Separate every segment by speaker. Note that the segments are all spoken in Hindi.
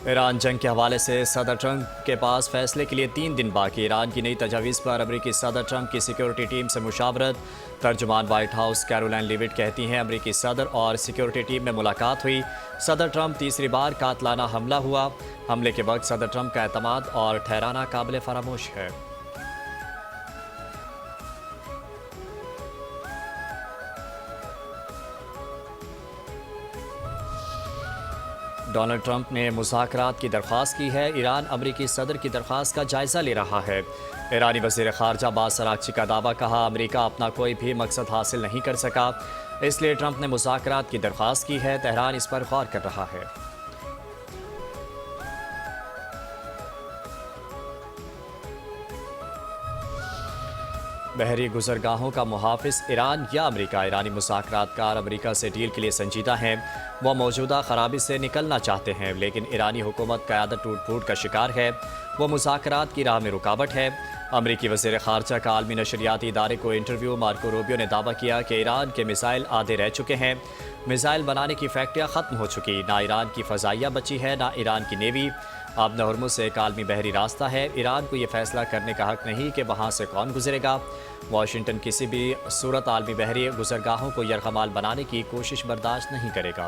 Speaker 1: ईरान जंग के हवाले से सदर ट्रंप के पास फैसले के लिए 3 दिन बाकी। ईरान की नई तजावीज़ पर अमरीकी सदर ट्रंप की सिक्योरिटी टीम से मुशावरत। तर्जुमान वाइट हाउस कैरोलाइन लिविट कहती हैं अमरीकी सदर और सिक्योरिटी टीम में मुलाकात हुई। सदर ट्रंप तीसरी बार कातलाना हमला हुआ। हमले के वक्त सदर ट्रंप का एतमाद और ठहराना काबिल फरामोश है। डोनाल्ड ट्रंप ने मुज़ाकरात की दरख्वास्त की है। ईरान अमरीकी सदर की दरख्वास्त का जायज़ा ले रहा है। ईरानी वज़ीर ख़ारजा अब्बास अराग़ची का दावा, कहा अमरीका अपना कोई भी मकसद हासिल नहीं कर सका, इसलिए ट्रंप ने मुज़ाकरात की दरख्वास्त की है। तेहरान इस पर गौर कर रहा है। बहरी गुजरगाहों का मुहाफिज ईरान या अमरीका? ईरानी मुज़ाकरातकार अमरीका से डील के लिए संजीदा हैं। वह मौजूदा खराबी से निकलना चाहते हैं, लेकिन ईरानी हुकूमत क़यादत टूट फूट का शिकार है। वो मुज़ाकरात की राह में रुकावट है। अमरीकी वज़ीर ख़ारजा का आलमी नशरियाती इदारे को इंटरव्यू। मार्को रूबियो ने दावा किया कि ईरान के मिसाइल आधे रह चुके हैं। मिसाइल बनाने की फैक्ट्रियाँ ख़त्म हो चुकी। ना ईरान की फ़ज़ाइया बची है, ना ईरान की नेवी। अब हुर्मुज़ से एक आलमी बहरी रास्ता है। ईरान को यह फैसला करने का हक नहीं कि वहाँ से कौन गुजरेगा। वाशिंगटन किसी भी सूरत आलमी बहरी गुजरगाहों को यरगमाल बनाने की कोशिश बर्दाश्त नहीं करेगा।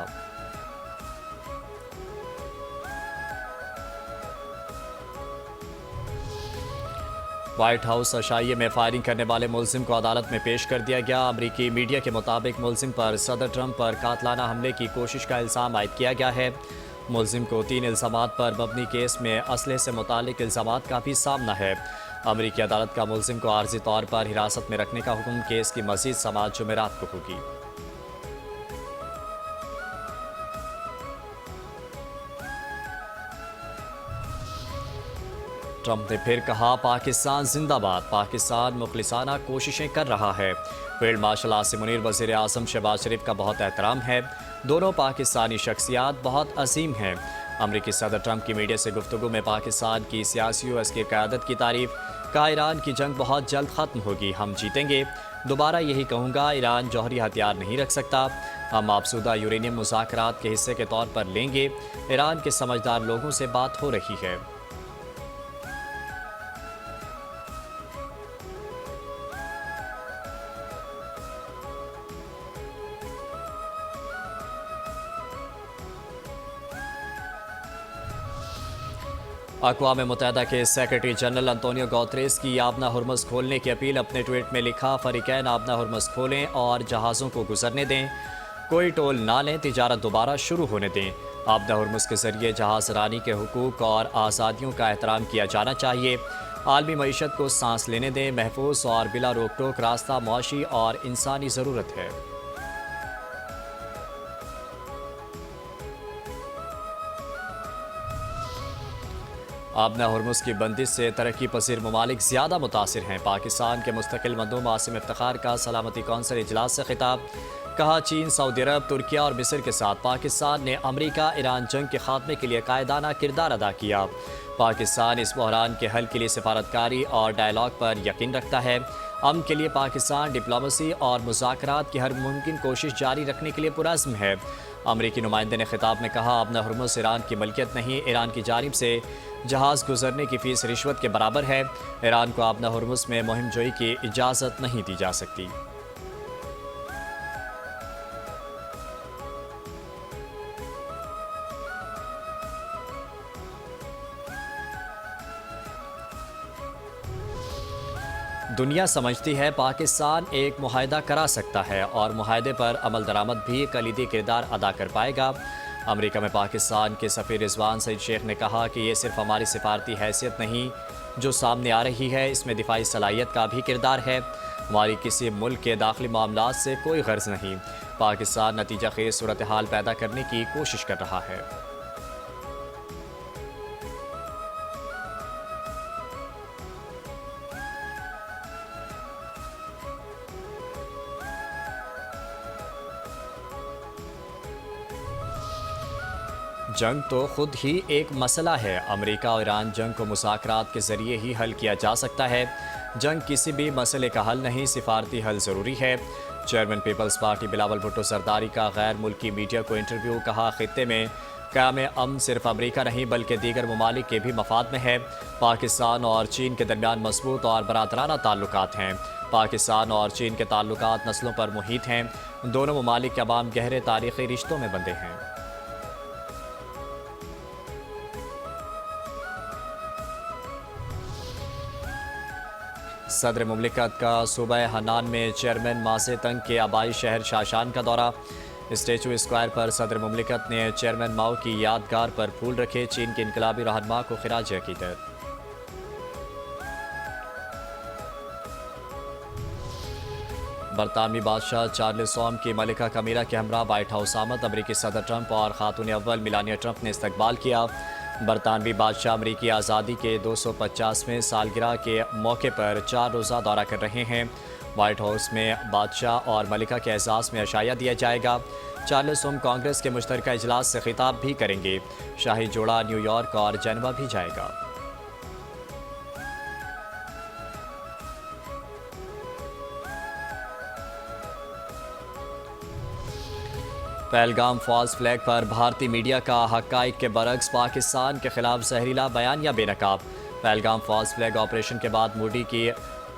Speaker 1: व्हाइट हाउस अशाइये में फायरिंग करने वाले मुलजिम को अदालत में पेश कर दिया गया। अमरीकी मीडिया के मुताबिक मुलजिम पर सदर ट्रंप पर कातलाना हमले की कोशिश का इल्ज़ाम आयद किया गया है। मुलजिम को 3 इल्ज़ामात पर मबनी केस में असलहे से मुतालिक इल्ज़ामात का भी सामना है। अमरीकी अदालत का मुलजिम को आर्जी तौर पर हिरासत में रखने का हुक्म। केस की मज़ीद समाअत जुमेरात को होगी। ट्रंप ने फिर कहा पाकिस्तान जिंदाबाद। पाकिस्तान मुखलिसाना कोशिशें कर रहा है। फील्ड मार्शल आसिम मुनीर वज़ीर आज़म शहबाज शरीफ का बहुत एहतराम है। दोनों पाकिस्तानी शख्सियात बहुत अजीम हैं। अमरीकी सदर ट्रंप की मीडिया से गुफ्तगू में पाकिस्तान की सियासी व अस्करी क़यादत की तारीफ। कहा ईरान की जंग बहुत जल्द ख़त्म होगी, हम जीतेंगे। दोबारा यही कहूँगा, ईरान जौहरी हथियार नहीं रख सकता। हम आपसूदा यूरेनियम मुज़ाकरात के हिस्से के तौर पर लेंगे। ईरान के समझदार लोगों से बात हो रही है। अक़वाम मुत्तहिदा के सेक्रेटरी जनरल अंतोनियो गुतेरेस की आबना हुर्मुज़ खोलने की अपील। अपने ट्वीट में लिखा, फ़रीक़ैन आबना हुर्मुज़ खोलें और जहाज़ों को गुजरने दें। कोई टोल ना लें, तिजारत दोबारा शुरू होने दें। आबना हुर्मुज़ के ज़रिए जहाज़ रानी के हुकूक और आज़ादियों का एहतराम किया जाना चाहिए। आलमी मईशत को सांस लेने दें। महफूज और बिला रोक टोक रास्ता मुआशी और इंसानी ज़रूरत है। आबना हुर्मुज़ की बंदिश से तरक्की पसीर ममालिक ज़्यादा मुतासिर हैं। पाकिस्तान के मुस्तकिल मंदूब आसिम इफ्तिखार का सलामती कौंसिल इजलास से खिताब। कहा चीन, सऊदी अरब, तुर्किया और मिस्र के साथ पाकिस्तान ने अमरीका ईरान जंग के खात्मे के लिए कायदाना किरदार अदा किया। पाकिस्तान इस बहरान के हल के लिए सिफारतकारी और डायलॉग पर यकीन रखता है। अमन के लिए पाकिस्तान डिप्लोमेसी और मुज़ाकरात की हर मुमकिन कोशिश जारी रखने के लिए पुरज़्म है। अमरीकी नुमाइंदे ने खिताब में कहा, आबना हुर्मुज़ ईरान की मलकियत नहीं, ईरान की जानिब से जहाज़ गुजरने की फ़ीस रिश्वत के बराबर है। ईरान को आबना हुर्मुज़ में मुहिम जोई की इजाज़त नहीं दी जा सकती। दुनिया समझती है पाकिस्तान एक मुआहदा करा सकता है और मुआहदे पर अमल दरामद भी कलीदी किरदार अदा कर पाएगा। अमेरिका में पाकिस्तान के सफ़ीर रिजवान सईद शेख ने कहा कि ये सिर्फ हमारी सिफारती हैसियत नहीं जो सामने आ रही है, इसमें दिफाई सलाहियत का भी किरदार है। हमारी किसी मुल्क के दाखिली मामलात से कोई गर्ज नहीं। पाकिस्तान नतीजा खेज सूरत हाल पैदा करने की कोशिश कर रहा है। जंग तो खुद ही एक मसला है। अमेरिका और ईरान जंग को मुज़ाकरात के ज़रिए ही हल किया जा सकता है। जंग किसी भी मसले का हल नहीं, सिफारती हल ज़रूरी है। चेयरमैन पीपल्स पार्टी बिलावल भुट्टो सरदारी का गैर मुल्की मीडिया को इंटरव्यू। कहा, खित्ते में क़याम अमन सिर्फ अमरीका नहीं बल्कि दीगर ममालिक के भी मफाद में है। पाकिस्तान और चीन के दरमियान मजबूत और बरादराना ताल्लुकात हैं। पाकिस्तान और चीन के ताल्लुकात नस्लों पर मुहित हैं। दोनों ममालिक के अवाम गहरे तारीखी रिश्तों में बंधे हैं। सदर मुमलिकत का सूबा हनान में चेयरमैन मासे तंग के आबाई शहर शाशान का दौरा। स्टेचू स्क्वायर पर सदर मुमलिकत ने चेयरमैन माओ की यादगार पर फूल रखे। चीन के इनकलाबी रहनुमा को खिराज अकीदत। बरतानवी बादशाह चार्ल्स सौम की मलिका कमीला के हमरा व्हाइट हाउस आमद। अमरीकी सदर ट्रंप और खातून अव्वल मिलानिया ट्रंप ने इस्तकबाल किया। बरतानवी बादशाह अमरीकी आज़ादी के 250वें सालगिरह के मौके पर 4 रोज़ा दौरा कर रहे हैं। व्हाइट हाउस में बादशाह और मलिका के एजाज़ में अशाया दिया जाएगा। चार्ल्स सौम कांग्रेस के मुश्तरका इजलास से खिताब भी करेंगे। शाही जोड़ा न्यूयॉर्क और जेनेवा भी जाएगा। पहलगाम फॉल्स फ्लैग पर भारतीय मीडिया का हक़ाइक़ के बरक्स पाकिस्तान के खिलाफ जहरीला बयान या बेनकाब। पहलगाम फॉल्स फ्लैग ऑपरेशन के बाद मोदी की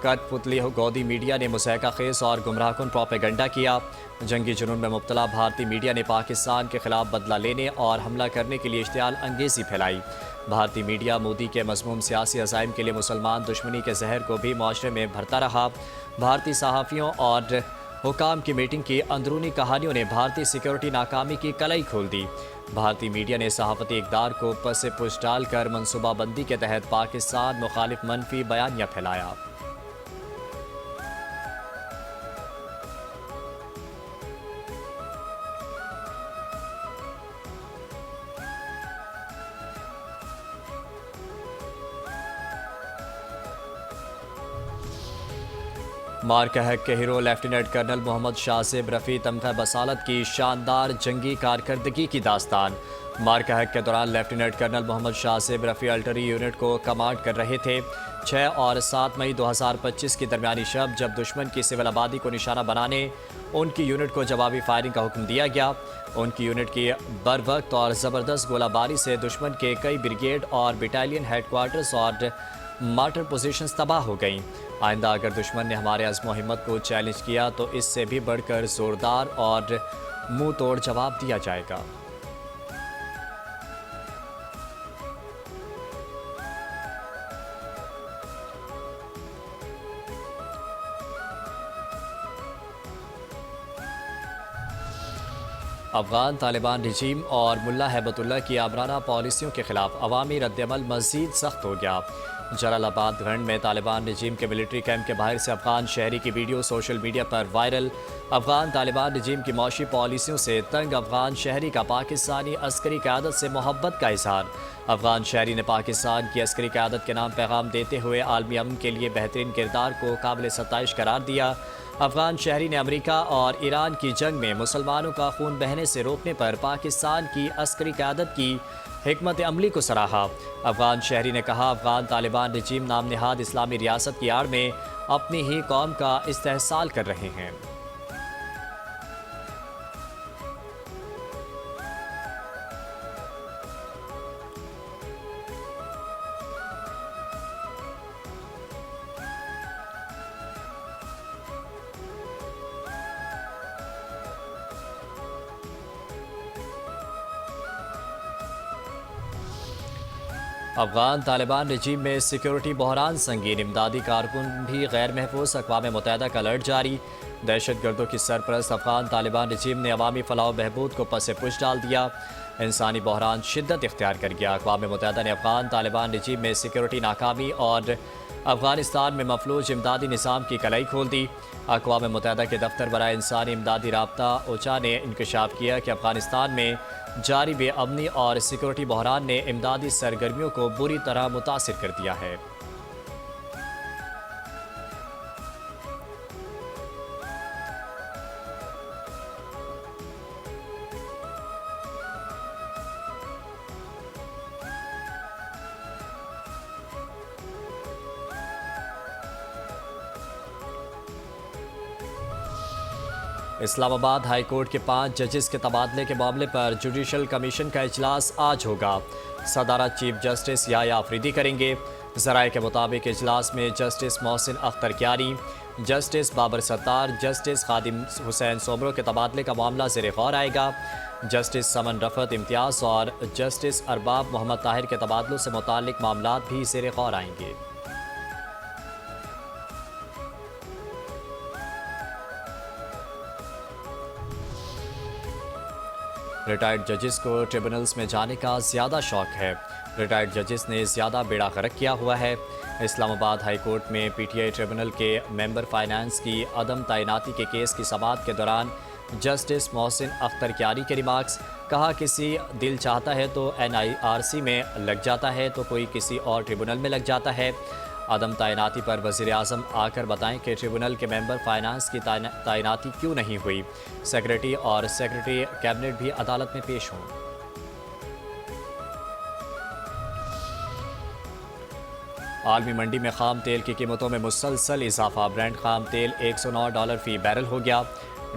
Speaker 1: कठपुतली गौदी मीडिया ने मुसहका खेस और गुमराहकुन प्रोपेगंडा किया। जंगी जुनून में मुब्तला भारतीय मीडिया ने पाकिस्तान के खिलाफ बदला लेने और हमला करने के लिए इश्तियाल अंगेज़ी फैलाई। भारतीय मीडिया मोदी के मज़मूम सियासी अज़ाइम के लिए मुसलमान दुश्मनी के जहर को भी माशरे में भरता रहा। भारतीय सहाफ़ियों और हुकाम की मीटिंग की अंदरूनी कहानियों ने भारतीय सिक्योरिटी नाकामी की कलई खोल दी। भारतीय मीडिया ने सहाफ़ती इक़दार को पसे पुश डालकर मनसूबाबंदी के तहत पाकिस्तान मुखालिफ मनफी बयानिया फैलाया। मार्का हक के हीरो लेफ्टिनेंट कर्नल मोहम्मद शासिब रफ़ी तमगा बसालत की शानदार जंगी कारकर्दगी की दास्तान। मार्का हक के दौरान लेफ्टिनेंट कर्नल मोहम्मद शासिब रफ़ी अल्टरी यूनिट को कमांड कर रहे थे। 6 और 7 मई 2025 की दरमियानी शब जब दुश्मन की सिविल आबादी को निशाना बनाने उनकी यूनिट को जवाबी फायरिंग का हुक्म दिया गया। उनकी यूनिट की बर वक्त और ज़बरदस्त गोलाबारी से दुश्मन के कई ब्रिगेड और बटालियन हेडक्वार्टर्स और मार्टर पोजीशंस तबाह हो गईं। आइंदा अगर दुश्मन ने हमारे अज़्म व हिम्मत को चैलेंज किया तो इससे भी बढ़कर ज़ोरदार और मुंह तोड़ जवाब दिया जाएगा। अफगान तालिबान रजीम और मुल्ला हैबतुल्लाह की आमराना पॉलिसियों के खिलाफ अवामी रद्दमल मज़ीद सख्त हो गया। जलालाबाद घंड में तालिबान रजीम के मिलिट्री कैंप के बाहर से अफगान शहरी की वीडियो सोशल मीडिया पर वायरल। अफगान तालिबान रजीम की मौशी पॉलिसियों से तंग अफगान शहरी का पाकिस्तानी अस्करी क़यादत से मोहब्बत का इजहार। अफगान शहरी ने पाकिस्तान की अस्करी क़यादत के नाम पैगाम देते हुए आलमी अमन के लिए बेहतरीन किरदार को काबिल सताइश करार दिया। अफगान शहरी ने अमेरिका और ईरान की जंग में मुसलमानों का खून बहने से रोकने पर पाकिस्तान की अस्करी क़यादत की हिकमत अमली को सराहा। अफगान शहरी ने कहा, अफगान तालिबान रजीम नाम निहाद इस्लामी रियासत की आड़ में अपनी ही कौम का इस्तेहसाल कर रहे हैं। अफगान तालिबान रजीम में सिक्योरिटी बहरान संगीन, इमदादी कारकुन भी गैर महफूज, अक़वाम मुत्तहिदा का अलर्ट जारी। दहशत गर्दों की सरपरस्त अफगान तालिबान रजीम ने अवामी फलाह बहबूद को पसे पुश डाल दिया। इंसानी बहरान शिद्दत इख्तियार कर गया। अक़वाम मुत्तहिदा ने अफगान तालिबान रजीम में सिक्योरिटी नाकामी और अफगानिस्तान में मफलूज इमदादी निज़ाम की कलाई खोल दी। अक़वाम मुत्तहिदा के दफ्तर बराए इंसानी इमदादी राब्ता ओचा ने इंकशाफ किया कि अफगानिस्तान में जारी बेअमनी और सिक्योरिटी बहरान ने इमदादी सरगर्मियों को बुरी तरह मुतासिर कर दिया है। इस्लामाबाद हाई कोर्ट के 5 जजेस के तबादले के मामले पर जुडिशल कमीशन का इजलास आज होगा। सदारत चीफ जस्टिस याया अफरीदी करेंगे। ज़राए के मुताबिक इजलास में जस्टिस मोहसिन अख्तर क्यारी, जस्टिस बाबर सत्तार, जस्टिस खादिम हुसैन सोमरो के तबादले का मामला ज़ेर गौर आएगा। जस्टिस समन रफत इम्तियाज़ और जस्टिस अरबाब मोहम्मद ताहिर के तबादलों से मुताल्लिक मामलात भी ज़ेर गौर आएंगे। रिटायर्ड जजेस को ट्रिब्यूनल्स में जाने का ज़्यादा शौक है। रिटायर्ड जजेस ने ज़्यादा बेड़ा गर्क किया हुआ है। इस्लामाबाद हाई कोर्ट में पीटीआई ट्रिब्यूनल के मेंबर फाइनेंस की अदम तैनाती के केस की समाअत के दौरान जस्टिस मोहसिन अख्तर क्यारी के रिमार्क्स, कहा किसी दिल चाहता है तो एनआईआरसी में लग जाता है तो कोई किसी और ट्रिब्यूनल में लग जाता है। अदम तैनाती पर वज़ीर आज़म आकर बताएं कि ट्रिब्यूनल के मेंबर फाइनेंस की तैनाती क्यों नहीं हुई। सेक्रेटरी और सेक्रेटरी कैबिनेट भी अदालत में पेश हों। आलमी मंडी में खाम तेल की कीमतों में मुसलसल इजाफा। ब्रांड खाम तेल $109 फी बैरल हो गया।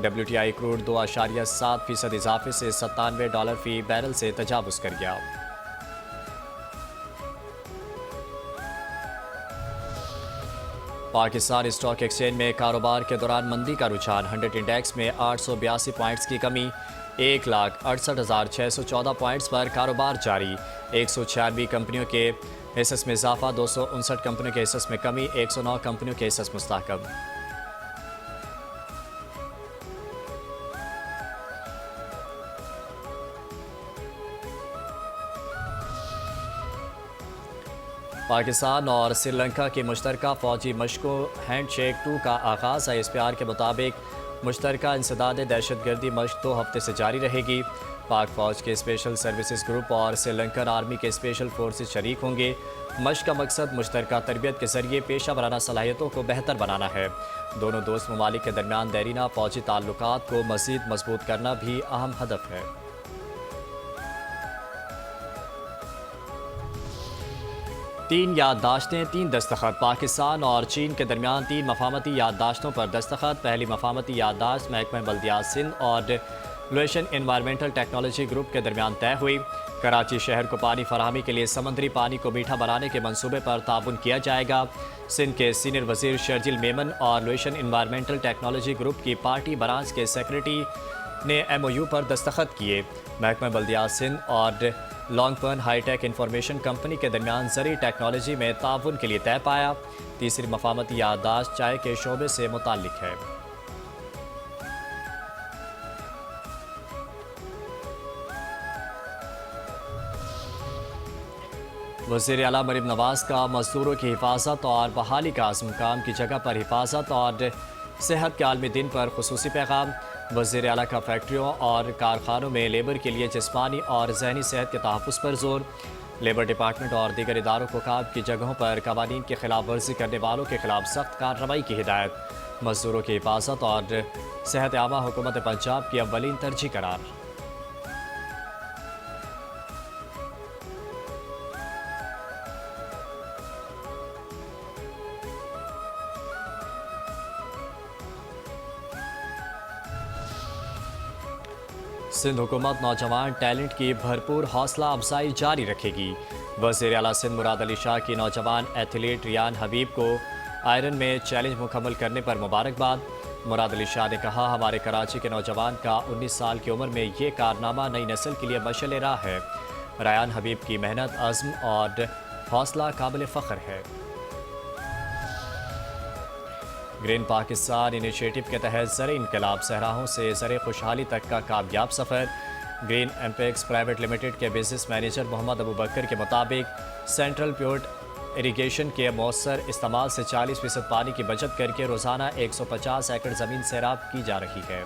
Speaker 1: WTI क्रूड 2.7% इजाफे से $97 फी बैरल से तजावुज़ कर गया। पाकिस्तान स्टॉक एक्सचेंज में कारोबार के दौरान मंदी का रुझान। 100 इंडेक्स में 882 पॉइंट्स की कमी, 1,68,614 पॉइंट्स पर कारोबार जारी। 196 कंपनियों के हिस्स में इजाफा, 259 कंपनियों के हिस्स में कमी, 109 कंपनियों के हिस्स मुस्तहकम। पाकिस्तान और श्रीलंका की मुश्तरका फ़ौजी मशकों हैंडशेक 2 का आगाज़। ISPR के मुताबिक मुश्तरका इंसदाद दहशतगर्दी मशक 2 हफ्ते से जारी रहेगी। पाक फ़ौज के स्पेशल सर्विसेज ग्रुप और श्रीलंकन आर्मी के स्पेशल फोर्सेज शरीक होंगे। मशक का मकसद मुश्तरका तरबियत के जरिए पेशा वराना सलाहियतों को बेहतर बनाना है। दोनों दोस्त ममालिक के दरमियान दैरीना फ़ौजी ताल्लुकात को मज़ीद मजबूत करना भी अहम हदफ है। 3 याददाश्तें 3 दस्तखत। पाकिस्तान और चीन के दरमियान 3 मफामती याददाश्तों पर दस्तखत। पहली मफामती याददाश्त महकमा बल्दियात सिंध और लोएशन इन्वायरमेंटल टेक्नोलॉजी ग्रुप के दरमियान तय हुई। कराची शहर को पानी फराहमी के लिए समुद्री पानी को मीठा बनाने के मंसूबे पर ताउन किया जाएगा। सिंध के सीनियर वजीर शर्जिल मेमन और लोएशन इन्वायरमेंटल टेक्नोलॉजी ग्रुप की पार्टी ब्रांच के सेक्रेटरी ने MOU पर दस्तखत किए। महकमा बल्दियात सिंध और लॉन्गपर्न हाईटेक इंफॉर्मेशन कंपनी के दरमियान ज़री टेक्नोलॉजी में ताउन के लिए तय पाया। तीसरी मफामती याददाश्त चाय के शोबे से मुताल्लिक है। वज़ीर आला मरीम नवाज का मजदूरों की हिफाजत और बहाली का आज़म, काम की जगह पर हिफाजत और सेहत के आलमी दिन पर खुसूसी पैगाम। वज़ीर आला का फैक्ट्रियों और कारखानों में लेबर के लिए जिस्मानी और जहनी सेहत के तहफ़्फ़ुज़ पर जोर। लेबर डिपार्टमेंट और दीगर इदारों को काम की जगहों पर कवानीन की खिलाफ वर्जी करने वालों के खिलाफ सख्त कार्रवाई की हिदायत। मजदूरों की हिफाजत और सेहत आमा हुकूमत पंजाब की अव्वलीन तरजीह करार। सिंध हुकूमत नौजवान टैलेंट की भरपूर हौसला अफजाई जारी रखेगी। वज़ीर आला सिंध मुराद अली शाह की नौजवान एथलीट रियान हबीब को आयरन में चैलेंज मुकम्मल करने पर मुबारकबाद। मुराद अली शाह ने कहा, हमारे कराची के नौजवान का 19 साल की उम्र में ये कारनामा नई नस्ल के लिए मशअल राह है। रियान हबीब की मेहनत, अज़्म और हौसला काबिल फ़ख्र है। ग्रीन पाकिस्तान इनिशिएटिव के तहत ज़र इनकलाब सहराहों से ज़र खुशहाली तक का कामयाब सफ़र। ग्रीन एम्पेक्स प्राइवेट लिमिटेड के बिजनेस मैनेजर मोहम्मद अबू बकर के मुताबिक सेंट्रल प्योर्ट इरीगेशन के मौसर इस्तेमाल से 40% पानी की बचत करके रोज़ाना 150 एकड़ ज़मीन सैराब की जा रही है।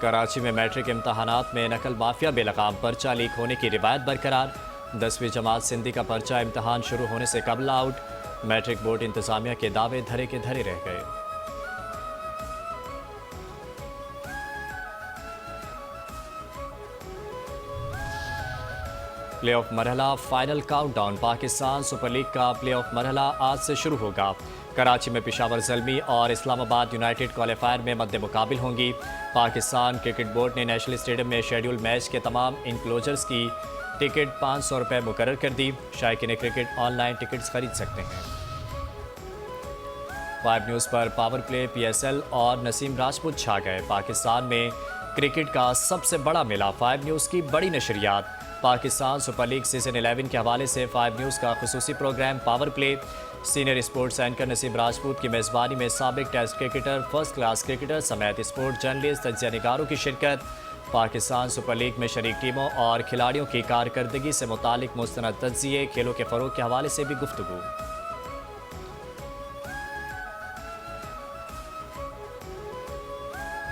Speaker 1: कराची में मैट्रिक इम्तहानात में नकल माफिया बेलगाम पर्चा लीक होने की रिवायत बरकरार। 10वीं जमात सिंधी का पर्चा इम्तहान शुरू होने से कबल आउट। मैट्रिक बोर्ड इंतजामिया के दावे धरे के धरे रह गए। प्लेऑफ मरहला final countdown. Pakistan super league का प्लेऑफ मरहला आज से शुरू होगा। कराची में पेशावर ज़ल्मी और इस्लामाबाद यूनाइटेड क्वालिफायर में मद्दे मुकाबिल होंगी। पाकिस्तान क्रिकेट बोर्ड ने नेशनल स्टेडियम में शेड्यूल मैच के तमाम इनक्लोजर्स की टिकट 500 रुपये मुकर्रर कर दी। शायकीन क्रिकेट ऑनलाइन टिकट्स खरीद सकते हैं। 5 न्यूज़ पर पावर प्ले, PSL और नसीम राजपूत छा गए। पाकिस्तान में क्रिकेट का सबसे बड़ा मेला। 5 न्यूज़ की बड़ी नशरियात। पाकिस्तान सुपर लीग सीजन 11 के हवाले से 5 न्यूज़ का खुसूसी programme power play. Senior sports anchor Naseem Rajput की मेज़बानी में साबिक test cricketer, first class cricketer समेत स्पोर्ट जर्नलिस्ट, तज्ज़िया निगारों की शिरकत। पाकिस्तान सुपर लीग में शरीक टीमों और खिलाड़ियों की कारकर्दगी से मुतालिक मुस्तनद तज्ज़िये, खेलों के फ़रोग़ के हवाले से भी गुफ्तगू।